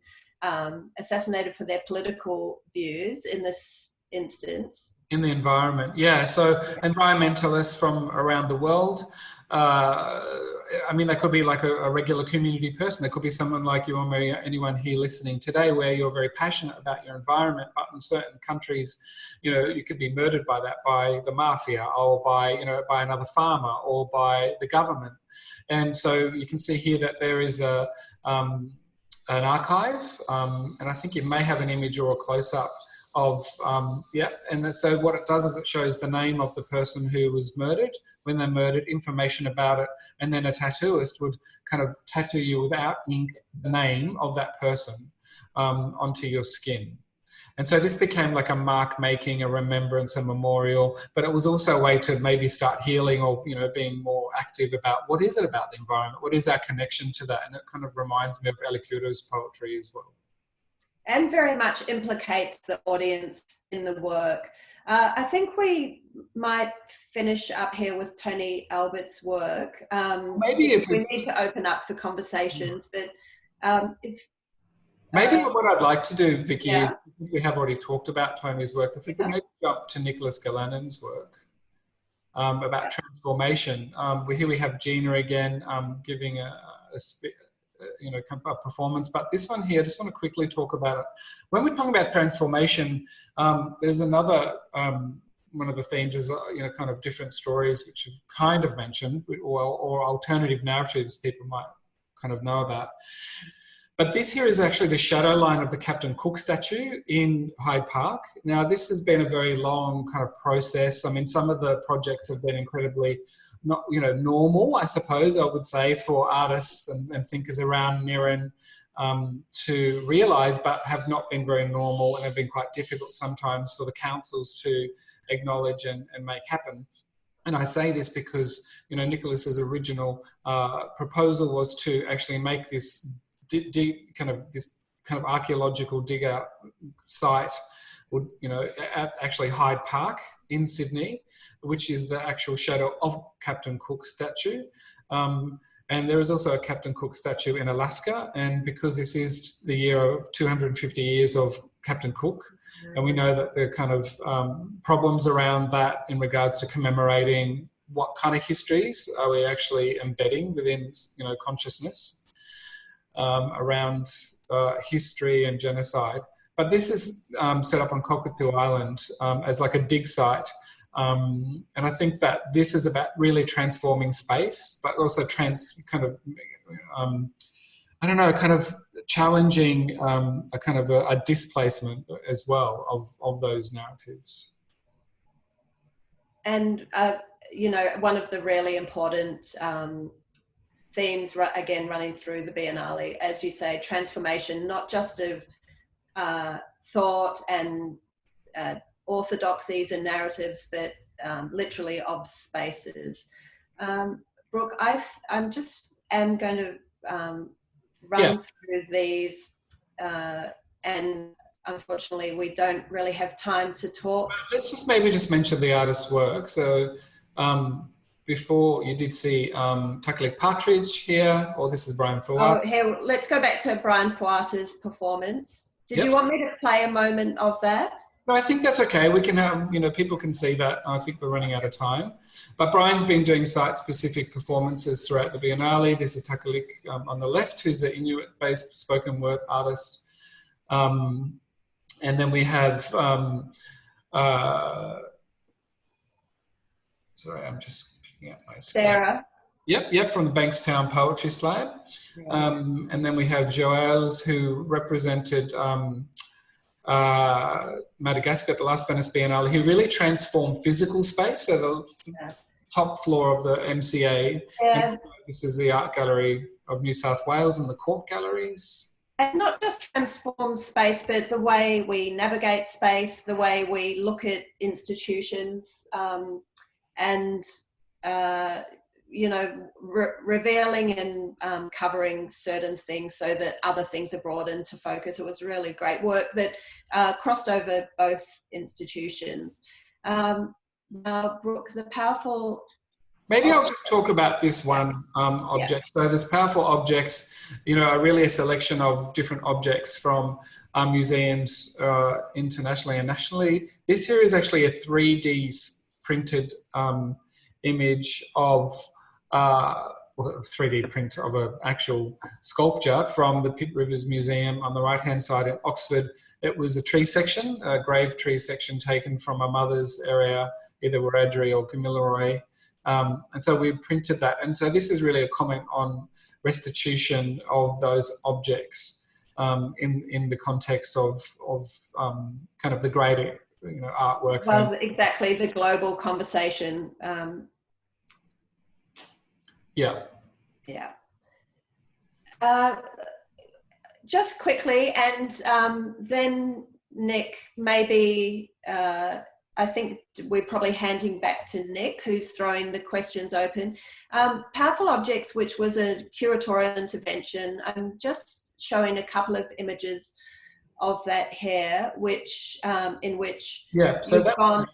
assassinated for their political views in this instance. In the environment, yeah. So environmentalists from around the world, I mean, they could be like a regular community person. There could be someone like you or me, anyone here listening today, where you're very passionate about your environment, but in certain countries, you could be murdered by the mafia, or by another farmer, or by the government. And so you can see here that there is an archive, and I think you may have an image or a close-up of, and so what it does is it shows the name of the person who was murdered, when they're murdered, information about it, and then a tattooist would kind of tattoo you without ink the name of that person onto your skin. And so this became like a mark making, a remembrance, a memorial, but it was also a way to maybe start healing, or being more active about what is it about the environment, what is our connection to that. And it kind of reminds me of Ellie Kudo's poetry as well. And very much implicates the audience in the work. I think we might finish up here with Tony Albert's work. Maybe if we need to open up for conversations, but maybe what I'd like to do, Vikki, is, because we have already talked about Tony's work, if we could maybe jump to Nicholas Galanan's work about transformation. Here we have Gina again giving a performance, but this one here, I just want to quickly talk about it. When we're talking about transformation, there's another one of the themes is kind of different stories, which you've kind of mentioned, or alternative narratives people might kind of know about. But this here is actually the shadow line of the Captain Cook statue in Hyde Park. Now, this has been a very long kind of process. I mean, some of the projects have been incredibly normal, I suppose I would say, for artists and thinkers around NIRIN to realise, but have not been very normal and have been quite difficult sometimes for the councils to acknowledge and make happen. And I say this because, you know, Nicholas's original proposal was to actually make this kind of archaeological dig-out site, would, you know, at actually Hyde Park in Sydney, which is the actual shadow of Captain Cook's statue. And there is also a Captain Cook statue in Alaska. And because this is the year of 250 years of Captain Cook, and we know that the kind of problems around that in regards to commemorating what kind of histories are we actually embedding within, you know, consciousness around history and genocide. But this is set up on Cockatoo Island as like a dig site. And I think that this is about really transforming space, but also challenging a displacement as well of those narratives. And, you know, one of the really important themes, again, running through the Biennale, as you say, transformation, not just of thought and orthodoxies and narratives, but literally of spaces. Brook, I'm going to run through these, and unfortunately we don't really have time to talk. Let's just maybe mention the artist's work. So before, you did see Takalik Partridge here, or this is Brian Fuart. Oh, here, let's go back to Brian Fuart's performance. Did you want me to play a moment of that? No, I think that's okay. We can have, you know, people can see that. I think we're running out of time. But Brian's been doing site-specific performances throughout the Biennale. This is Takalik on the left, who's an Inuit-based spoken word artist. And then we have, sorry, I'm just picking up my screen. Sarah. Yep, from the Bankstown Poetry Slam. And then we have Joëls, who represented Madagascar at the last Venice Biennale. He really transformed physical space, so the top floor of the MCA. Yeah. This is the Art Gallery of New South Wales and the Court Galleries. And not just transform space, but the way we navigate space, the way we look at institutions, and you know, revealing and covering certain things so that other things are brought into focus. It was really great work that crossed over both institutions. Now, Brook, the powerful... Maybe I'll just talk about this one object. So there's powerful objects, you know, are really a selection of different objects from museums internationally and nationally. This here is actually a 3D printed image of 3D print of an actual sculpture from the Pitt Rivers Museum on the right-hand side in Oxford. It was a tree section, a grave tree section taken from my mother's area, either Wiradjuri or Gamilaroi. And so we printed that. And so this is really a comment on restitution of those objects in the context of kind of the greater, you know, artworks. Well, exactly, the global conversation. Yeah. Just quickly, and then Nick, maybe I think we're probably handing back to Nick, who's throwing the questions open. Powerful Objects, which was a curatorial intervention. I'm just showing a couple of images of that here, which in which so that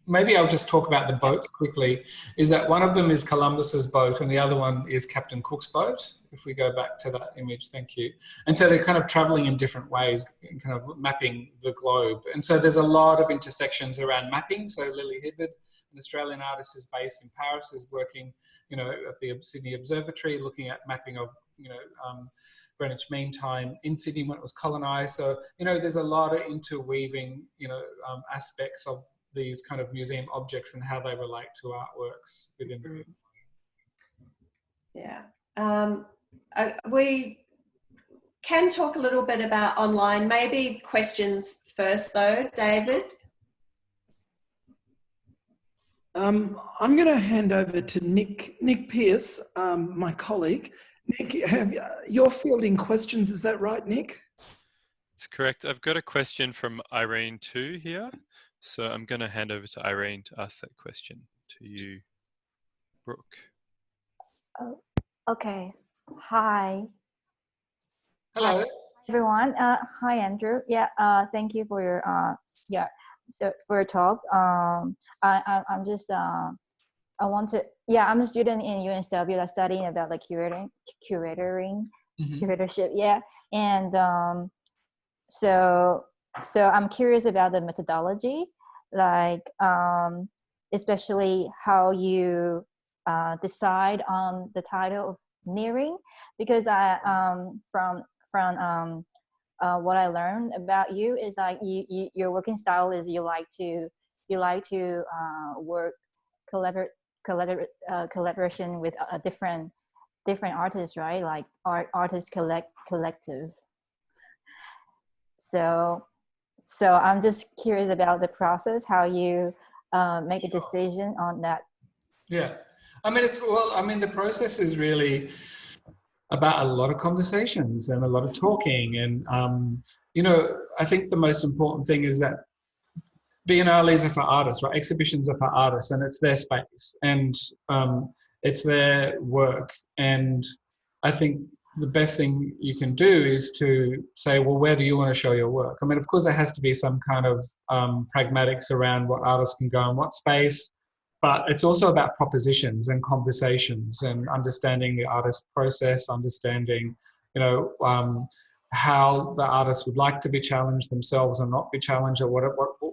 maybe I'll just talk about the boats quickly. Is that one of them is Columbus's boat and the other one is Captain Cook's boat. If we go back to that image, thank you. And so they're kind of traveling in different ways, kind of mapping the globe. And so there's a lot of intersections around mapping. So Lily Hibbard, an Australian artist, is based in Paris, is working, you know, at the Sydney Observatory, looking at mapping of, you know, Greenwich Mean Time in Sydney when it was colonised. So, you know, there's a lot of interweaving, you know, aspects of these kind of museum objects and how they relate to artworks within the... Yeah. We can talk a little bit about online, maybe questions first though, David. I'm going to hand over to Nick Pearce, my colleague. Nick, you're fielding questions, is that right, Nick? That's correct. I've got a question from Irene too here. So I'm going to hand over to Irene to ask that question to you, Brooke. Oh, okay. Hi. Hello. Hi, everyone. Hi, Andrew. Yeah. Thank you for your for your talk. I'm just I'm a student in UNSW that's studying about like curatorship. Yeah. And so I'm curious about the methodology, like especially how you decide on the title of NIRIN, because from what I learned about you is like your working style is you like to work collaboration with different artists, right? Like artist collective. So I'm just curious about the process, how you make a decision on that. Yeah, I mean, the process is really about a lot of conversations and a lot of talking. And, I think the most important thing is that Biennales are for artists, right? Exhibitions are for artists, and it's their space and it's their work. And I think the best thing you can do is to say, well, where do you want to show your work? I mean, of course, there has to be some kind of pragmatics around what artists can go in what space, but it's also about propositions and conversations and understanding the artist process, understanding, how the artists would like to be challenged themselves or not be challenged, or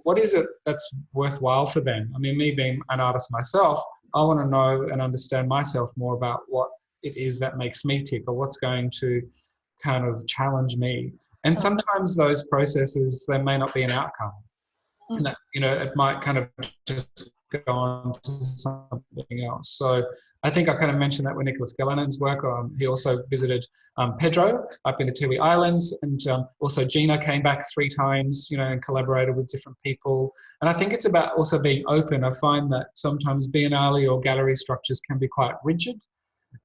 what is it that's worthwhile for them. I mean, me being an artist myself, I want to know and understand myself more about what it is that makes me tick, or what's going to kind of challenge me. And sometimes those processes, there may not be an outcome. And that, it might kind of just go on to something else. So I think I kind of mentioned that with Nicholas Gellinen's work. He also visited Pedro up in the Coteau Islands, and also Gina came back 3 times, and collaborated with different people. And I think it's about also being open. I find that sometimes Biennale or gallery structures can be quite rigid.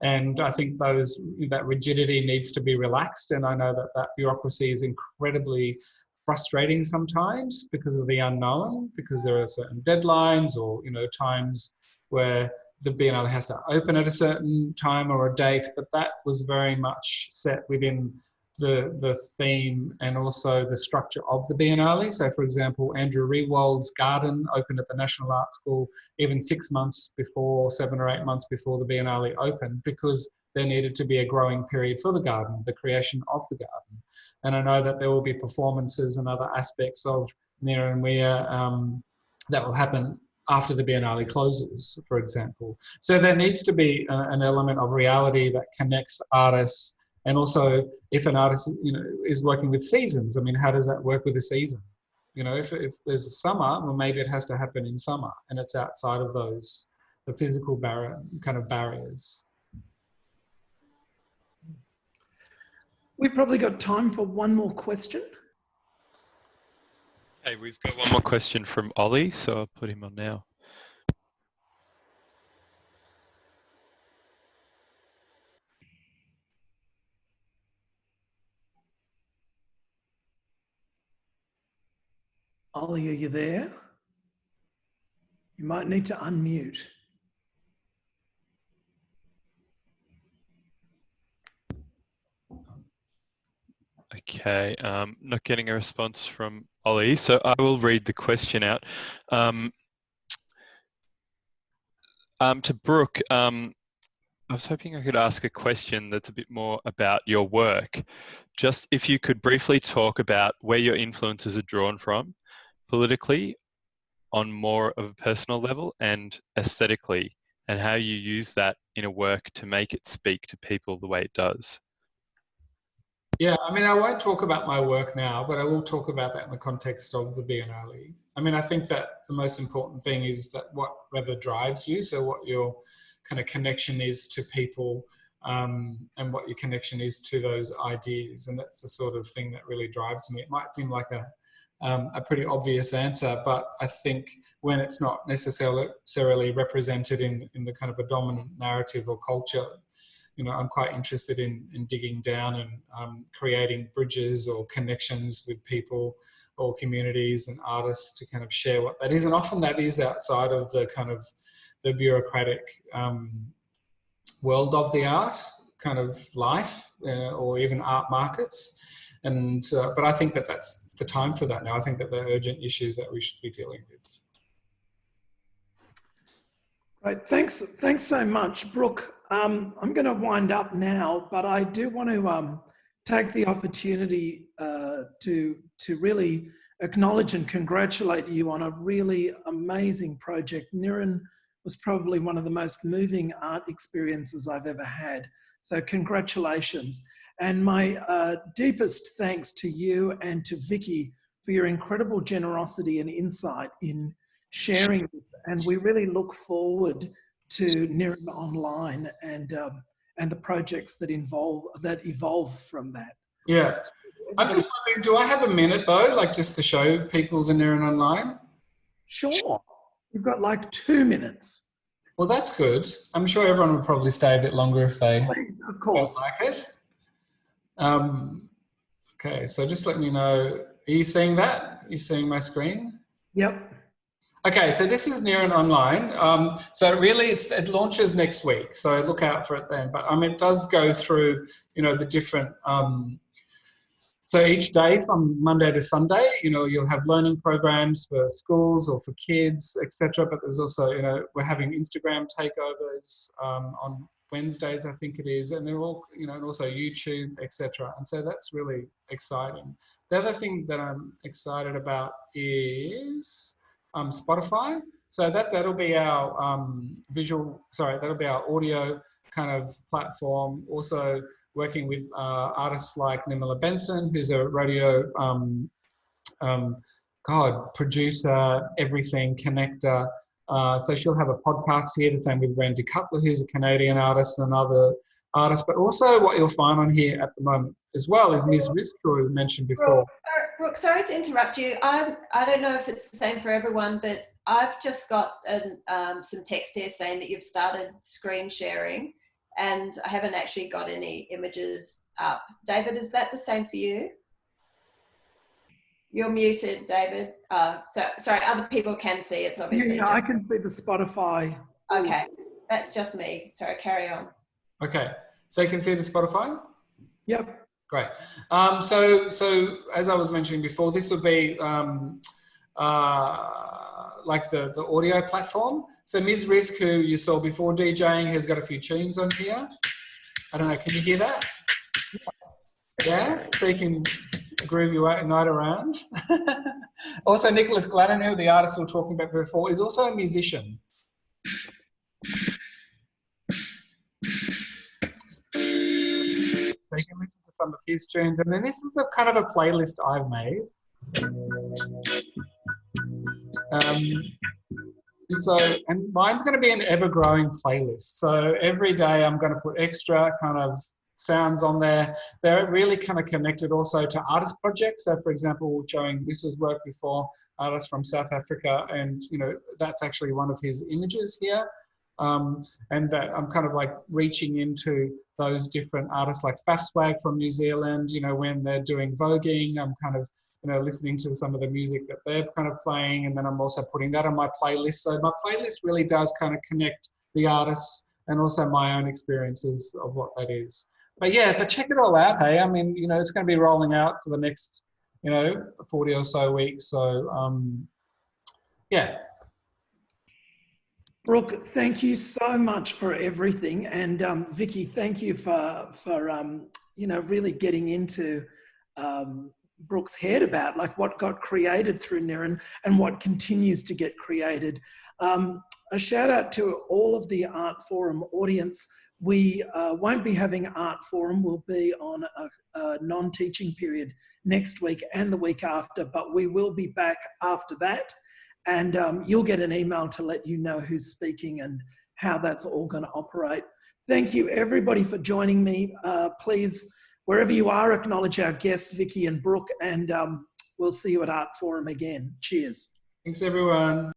And I think that rigidity needs to be relaxed. And I know that bureaucracy is incredibly frustrating sometimes because of the unknown, because there are certain deadlines or, times where the Biennale has to open at a certain time or a date, but that was very much set within the theme and also the structure of the Biennale. So, for example, Andrew Rewald's garden opened at the National Art School even 7 or 8 months before the Biennale opened, because there needed to be a growing period for the garden, the creation of the garden. And I know that there will be performances and other aspects of NIRIN that will happen after the Biennale closes, for example. So there needs to be an element of reality that connects artists. And also, if an artist, is working with seasons, I mean, how does that work with a season? If there's a summer, well, maybe it has to happen in summer, and it's outside of the physical barriers. We've probably got time for one more question. Hey, we've got one more question from Ollie, so I'll put him on now. Ollie, are you there? You might need to unmute. Okay, not getting a response from Ollie, so I will read the question out. To Brooke, I was hoping I could ask a question that's a bit more about your work. Just if you could briefly talk about where your influences are drawn from, politically, on more of a personal level, and aesthetically, and how you use that in a work to make it speak to people the way it does. Yeah, I mean, I won't talk about my work now, but I will talk about that in the context of the Biennale. I mean, I think that the most important thing is that whatever drives you, so what your kind of connection is to people, and what your connection is to those ideas. And that's the sort of thing that really drives me. It might seem like a pretty obvious answer, but I think when it's not necessarily represented in the kind of a dominant narrative or culture, I'm quite interested in digging down and creating bridges or connections with people or communities and artists to kind of share what that is. And often that is outside of the kind of the bureaucratic world of the art kind of life, or even art markets. And but I think that that's the time for that now. I think that they're urgent issues that we should be dealing with. Right, thanks so much, Brooke. I'm going to wind up now, but I do want to take the opportunity to really acknowledge and congratulate you on a really amazing project. NIRIN was probably one of the most moving art experiences I've ever had. So congratulations. And my deepest thanks to you and to Vikki for your incredible generosity and insight in sharing this. And we really look forward to NIRIN Online and the projects that evolve from that. Yeah. I'm just wondering, do I have a minute though, like just to show people the NIRIN Online? Sure. You've got like 2 minutes. Well, that's good. I'm sure everyone would probably stay a bit longer if they of course like it. Okay, so just let me know. Are you seeing that? Are you seeing my screen? Yep. Okay, so this is NIRIN Online. So really, it launches next week. So look out for it then. But I mean, it does go through, you know, the different. So each day from Monday to Sunday, you know, you'll have learning programs for schools or for kids, etc. But there's also, you know, we're having Instagram takeovers on Wednesdays, I think it is, and they're all, you know, and also YouTube, etc. And so that's really exciting. The other thing that I'm excited about is Spotify. So that'll be our that'll be our audio kind of platform. Also working with artists like Nimila Benson, who's a radio producer, everything, connector. So she'll have a podcast here, the same with Randy Cutler, who's a Canadian artist and another artist. But also what you'll find on here at the moment as well is Ms. Risk, who we mentioned before. Brooke, sorry to interrupt you. I don't know if it's the same for everyone, but I've just got some text here saying that you've started screen sharing, and I haven't actually got any images up. David, is that the same for you? You're muted, David. Sorry, other people can see. It's obviously I can see the Spotify. Okay, that's just me. Sorry, carry on. Okay, so you can see the Spotify? Yep. Great. So as I was mentioning before, this will be like the audio platform. So Ms. Risk, who you saw before DJing, has got a few tunes on here. I don't know, can you hear that? Yeah, so you can groove your night around. Also, Nicholas Gladden, who the artist we were talking about before, is also a musician. So you can listen to some of his tunes. And then this is a kind of a playlist I've made. And mine's going to be an ever-growing playlist. So every day I'm going to put extra kind of sounds on there. They're really kind of connected also to artist projects. So for example, showing Rich's work before, artist from South Africa, and you know, that's actually one of his images here. And that I'm kind of like reaching into those different artists like Fastwag from New Zealand, you know, when they're doing voguing, I'm kind of, you know, listening to some of the music that they're kind of playing, and then I'm also putting that on my playlist. So my playlist really does kind of connect the artists and also my own experiences of what that is. But yeah, but check it all out, hey. I mean, you know, it's going to be rolling out for the next, you know, 40 or so weeks. So, yeah. Brooke, thank you so much for everything. And Vikki, thank you for you know, really getting into Brooke's head about like what got created through NIRIN and what continues to get created. A shout out to all of the Art Forum audience. We won't be having Art Forum. We'll be on a non-teaching period next week and the week after, but we will be back after that. And you'll get an email to let you know who's speaking and how that's all going to operate. Thank you, everybody, for joining me. Please, wherever you are, acknowledge our guests, Vikki and Brooke, and we'll see you at Art Forum again. Cheers. Thanks, everyone.